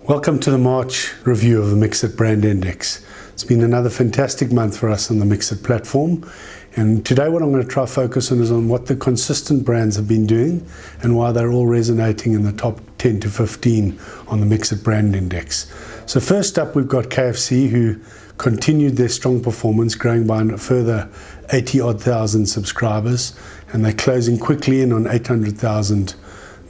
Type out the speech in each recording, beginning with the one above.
Welcome to the March review of the Mxit Brand Index. It's been another fantastic month for us on the Mxit platform, and today what I'm going to try to focus on is on what the consistent brands have been doing and why they're all resonating in the top 10 to 15 on the Mxit Brand Index. So first up, we've got KFC, who continued their strong performance, growing by a further 80-odd thousand subscribers, and they're closing quickly in on 800,000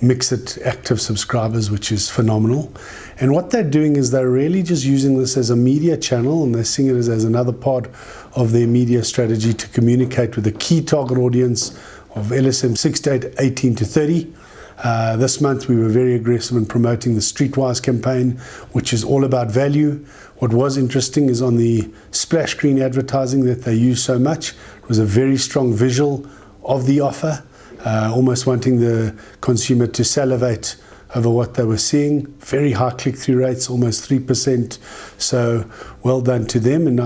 Mxit active subscribers, which is phenomenal. And what they're doing is they're really just using this as a media channel, and they're seeing it as another part of their media strategy to communicate with a key target audience of LSM 16 to 18 to 30. This month we were very aggressive in promoting the Streetwise campaign, which is all about value. What was interesting is on the splash screen advertising that they use so much, it was a very strong visual of the offer. Almost wanting the consumer to salivate over what they were seeing. Very high click-through rates, almost 3%. So well done to them, and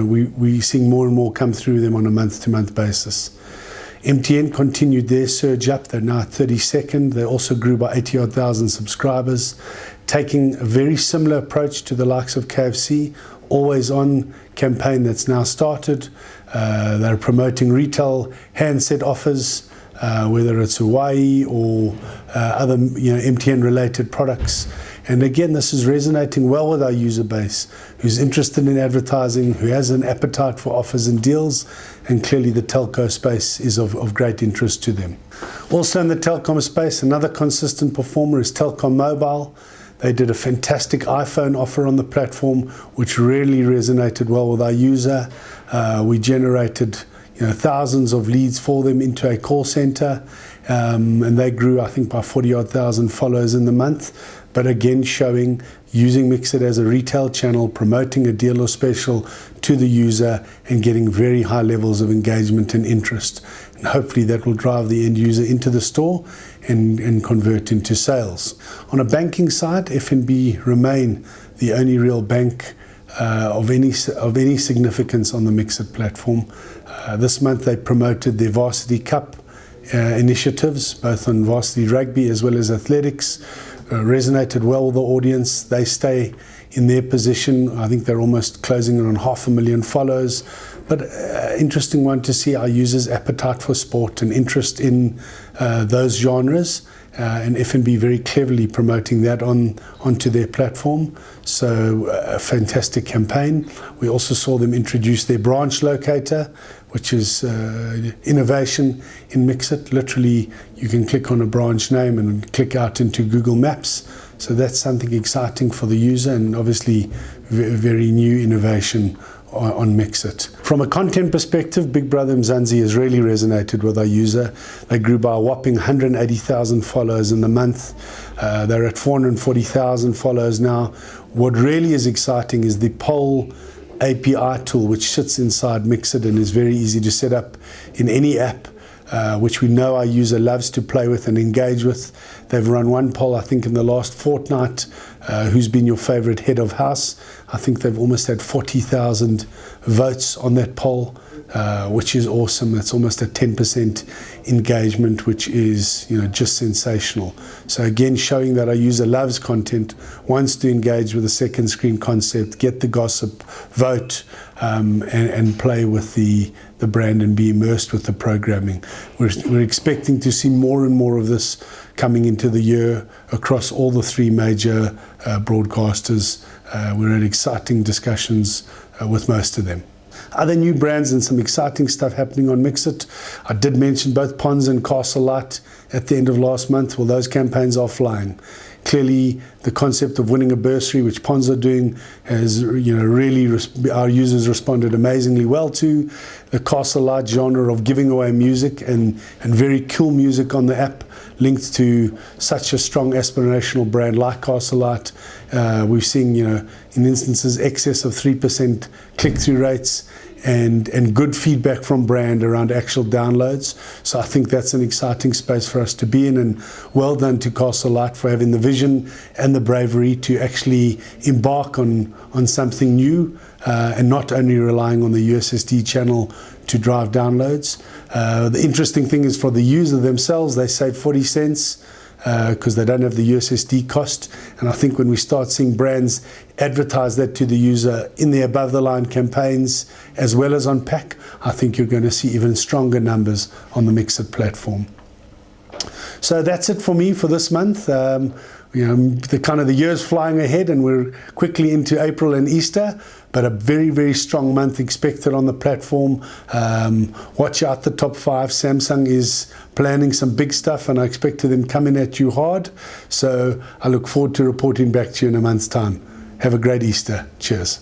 we're seeing more and more come through them on a month-to-month basis. MTN continued their surge up. They're now at 32nd. They also grew by 80-odd thousand subscribers, taking a very similar approach to the likes of KFC, always on campaign that's now started. They're promoting retail handset offers, whether it's Hawaii or other MTN-related products. And again, this is resonating well with our user base, who's interested in advertising, who has an appetite for offers and deals, and clearly the telco space is of great interest to them. Also in the telecom space, another consistent performer is Telkom Mobile. They did a fantastic iPhone offer on the platform, which really resonated well with our user. We generated thousands of leads for them into a call center, and they grew, I think, by 40-odd thousand followers in the month. But again, showing using Mxit as a retail channel, promoting a deal or special to the user, and getting very high levels of engagement and interest. And hopefully that will drive the end user into the store and convert into sales. On a banking side, FNB remain the only real bank of any significance on the Mxit platform. This month they promoted their Varsity Cup initiatives, both on varsity rugby as well as athletics. Resonated well with the audience. They stay in their position. I think they're almost closing in on 500,000 followers. But interesting one to see our users' appetite for sport and interest in those genres. And FNB very cleverly promoting that onto their platform. So a fantastic campaign. We also saw them introduce their branch locator, which is innovation in Mxit. Literally, you can click on a branch name and click out into Google Maps. So that's something exciting for the user, and obviously very new innovation on Mxit. From a content perspective, Big Brother Mzansi has really resonated with our user. They grew by a whopping 180,000 followers in the month. They're at 440,000 followers now. What really is exciting is the poll API tool, which sits inside Mxit and is very easy to set up in any app, which we know our user loves to play with and engage with. They've run one poll, I think, in the last fortnight. Who's been your favorite head of house? I think they've almost had 40,000 votes on that poll, which is awesome. That's almost a 10% engagement, which is just sensational. So again, showing that our user loves content, wants to engage with the second screen concept, get the gossip, vote, and play with the brand and be immersed with the programming. We're expecting to see more and more of this coming into the year across all the three major broadcasters. We're at exciting discussions with most of them. Other new brands and some exciting stuff happening on Mxit. I did mention both Ponds and Castle Lite at the end of last month. Well, those campaigns are flying. Clearly, the concept of winning a bursary, which Ponds are doing, has really our users responded amazingly well to. The Castle Lite genre of giving away music and very cool music on the app, linked to such a strong aspirational brand like Castle Lite. We've seen, in instances, excess of 3% click-through rates and good feedback from brand around actual downloads. So I think that's an exciting space for us to be in, and well done to Castle Lite for having the vision and the bravery to actually embark on something new, and not only relying on the USSD channel to drive downloads. The interesting thing is for the user themselves, they save 40 cents because they don't have the USSD cost. And I think when we start seeing brands advertise that to the user in their above-the-line campaigns as well as on pack, I think you're going to see even stronger numbers on the Mxit platform. So that's it for me for this month. The year's flying ahead and we're quickly into April and Easter, but a very, very strong month expected on the platform. Watch out the top 5. Samsung is planning some big stuff and I expect them coming at you hard. So I look forward to reporting back to you in a month's time. Have a great Easter. Cheers.